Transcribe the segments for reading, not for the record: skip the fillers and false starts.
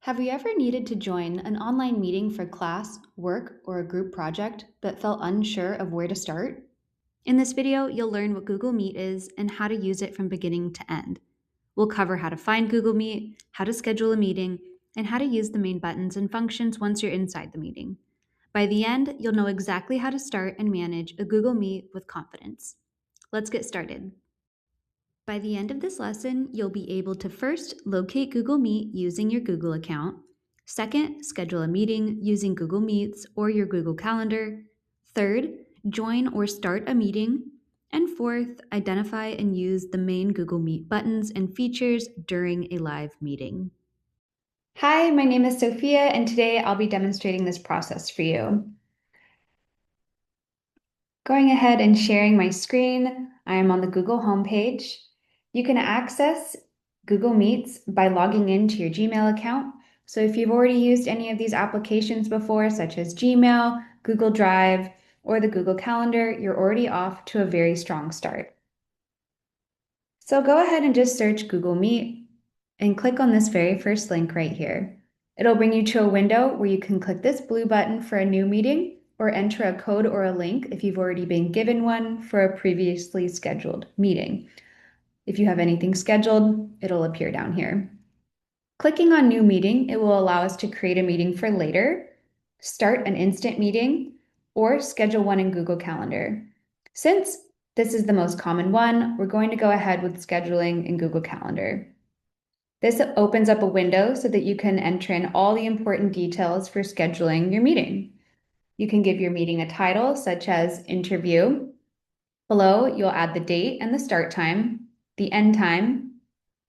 Have you ever needed to join an online meeting for class, work, or a group project but felt unsure of where to start? In this video, you'll learn what Google Meet is and how to use it from beginning to end. We'll cover how to find Google Meet, how to schedule a meeting, and how to use the main buttons and functions once you're inside the meeting. By the end, you'll know exactly how to start and manage a Google Meet with confidence. Let's get started. By the end of this lesson, you'll be able to first locate Google Meet using your Google account, second, schedule a meeting using Google Meets or your Google Calendar, third, join or start a meeting, and fourth, identify and use the main Google Meet buttons and features during a live meeting. Hi, my name is Sophia, and today I'll be demonstrating this process for you. Going ahead and sharing my screen, I am on the Google homepage. You can access Google Meets by logging into your Gmail account. So if you've already used any of these applications before, such as Gmail, Google Drive, or the Google Calendar, you're already off to a very strong start. So go ahead and just search Google Meet and click on this very first link right here. It'll bring you to a window where you can click this blue button for a new meeting or enter a code or a link if you've already been given one for a previously scheduled meeting. If you have anything scheduled, it'll appear down here. Clicking on New Meeting, it will allow us to create a meeting for later, start an instant meeting, or schedule one in Google Calendar. Since this is the most common one, we're going to go ahead with scheduling in Google Calendar. This opens up a window so that you can enter in all the important details for scheduling your meeting. You can give your meeting a title such as interview. Below, you'll add the date and the start time, the end time,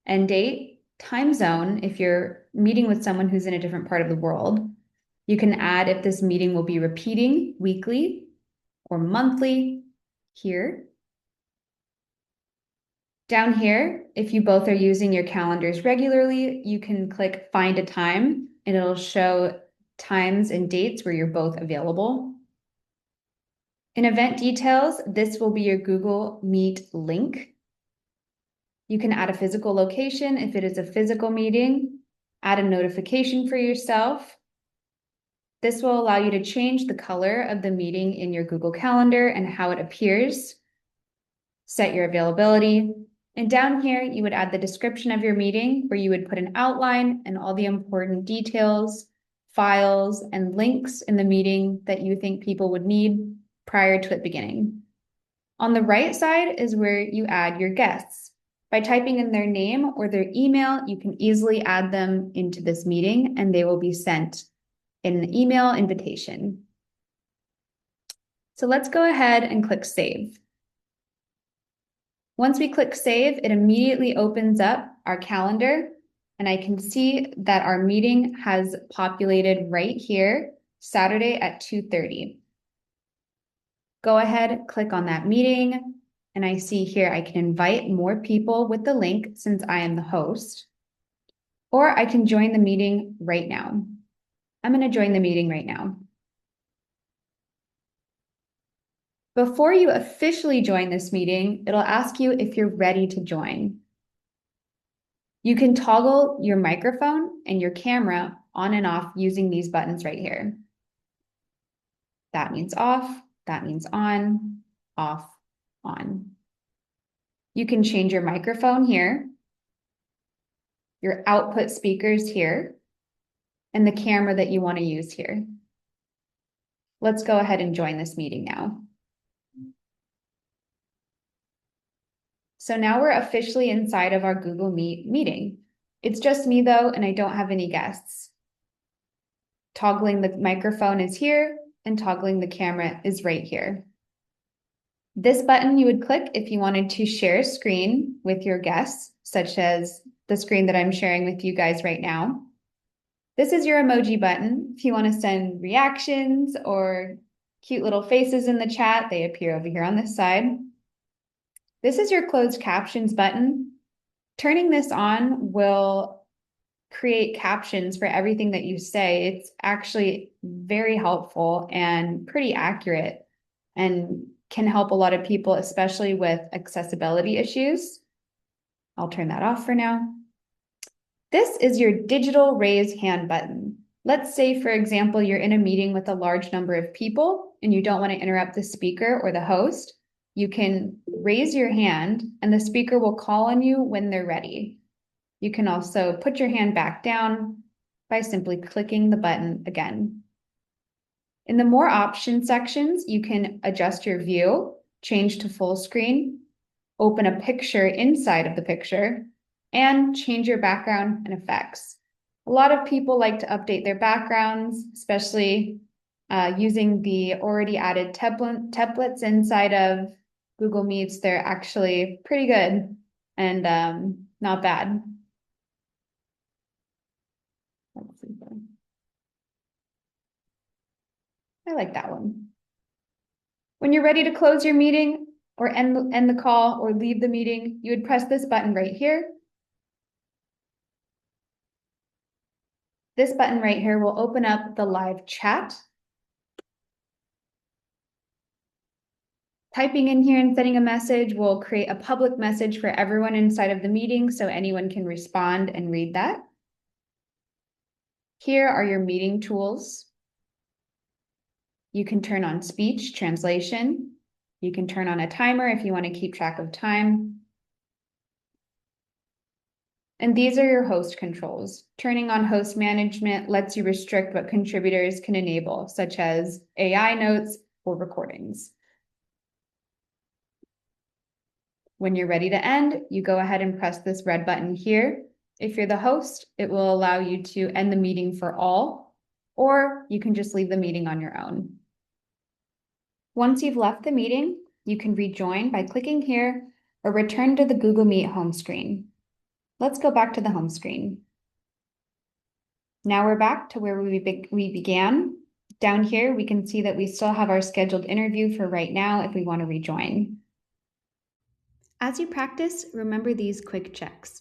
end date, time zone if you're meeting with someone who's in a different part of the world. You can add if this meeting will be repeating weekly or monthly here. Down here, if you both are using your calendars regularly, you can click Find a Time, and it'll show times and dates where you're both available. In event details, this will be your Google Meet link. You can add a physical location if it is a physical meeting, add a notification for yourself. This will allow you to change the color of the meeting in your Google Calendar and how it appears. Set your availability. And down here, you would add the description of your meeting where you would put an outline and all the important details, files, and links in the meeting that you think people would need prior to it beginning. On the right side is where you add your guests. By typing in their name or their email, you can easily add them into this meeting and they will be sent in an email invitation. So let's go ahead and click Save. Once we click Save, it immediately opens up our calendar, and I can see that our meeting has populated right here, Saturday at 2:30. Go ahead, click on that meeting, and I see here I can invite more people with the link since I am the host, or I can join the meeting right now. I'm going to join the meeting right now. Before you officially join this meeting, it'll ask you if you're ready to join. You can toggle your microphone and your camera on and off using these buttons right here. That means off, that means on, off, on. You can change your microphone here, your output speakers here, and the camera that you want to use here. Let's go ahead and join this meeting now. So now we're officially inside of our Google Meet meeting. It's just me though, and I don't have any guests. Toggling the microphone is here, and toggling the camera is right here. This button you would click if you wanted to share a screen with your guests, such as the screen that I'm sharing with you guys right now. This is your emoji button. If you want to send reactions or cute little faces in the chat, they appear over here on this side. This is your closed captions button. Turning this on will create captions for everything that you say. It's actually very helpful and pretty accurate and can help a lot of people, especially with accessibility issues. I'll turn that off for now. This is your digital raise hand button. Let's say, for example, you're in a meeting with a large number of people and you don't want to interrupt the speaker or the host. You can raise your hand and the speaker will call on you when they're ready. You can also put your hand back down by simply clicking the button again. In the more options sections, you can adjust your view, change to full screen, open a picture inside of the picture, and change your background and effects. A lot of people like to update their backgrounds, especially using the already added templates inside of Google Meets. They're actually pretty good and not bad. Let's see. I like that one. When you're ready to close your meeting or end the call or leave the meeting, you would press this button right here. This button right here will open up the live chat. Typing in here and sending a message will create a public message for everyone inside of the meeting so anyone can respond and read that. Here are your meeting tools. You can turn on speech translation. You can turn on a timer if you want to keep track of time. And these are your host controls. Turning on host management lets you restrict what contributors can enable, such as AI notes or recordings. When you're ready to end, you go ahead and press this red button here. If you're the host, it will allow you to end the meeting for all, or you can just leave the meeting on your own. Once you've left the meeting, you can rejoin by clicking here or return to the Google Meet home screen. Let's go back to the home screen. Now we're back to where we began. Down here, we can see that we still have our scheduled interview for right now if we want to rejoin. As you practice, remember these quick checks.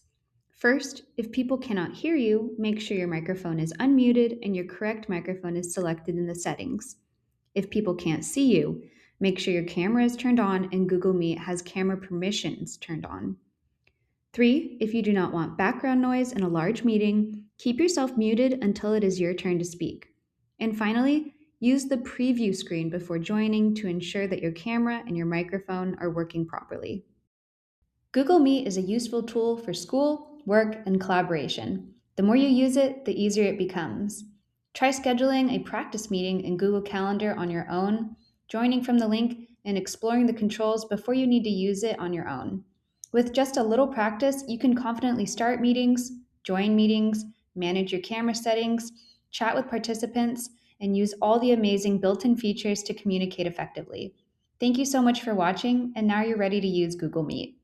First, if people cannot hear you, make sure your microphone is unmuted and your correct microphone is selected in the settings. If people can't see you, make sure your camera is turned on and Google Meet has camera permissions turned on. 3, if you do not want background noise in a large meeting, keep yourself muted until it is your turn to speak. And finally, use the preview screen before joining to ensure that your camera and your microphone are working properly. Google Meet is a useful tool for school, work, and collaboration. The more you use it, the easier it becomes. Try scheduling a practice meeting in Google Calendar on your own, joining from the link, and exploring the controls before you need to use it on your own. With just a little practice, you can confidently start meetings, join meetings, manage your camera settings, chat with participants, and use all the amazing built-in features to communicate effectively. Thank you so much for watching, and now you're ready to use Google Meet.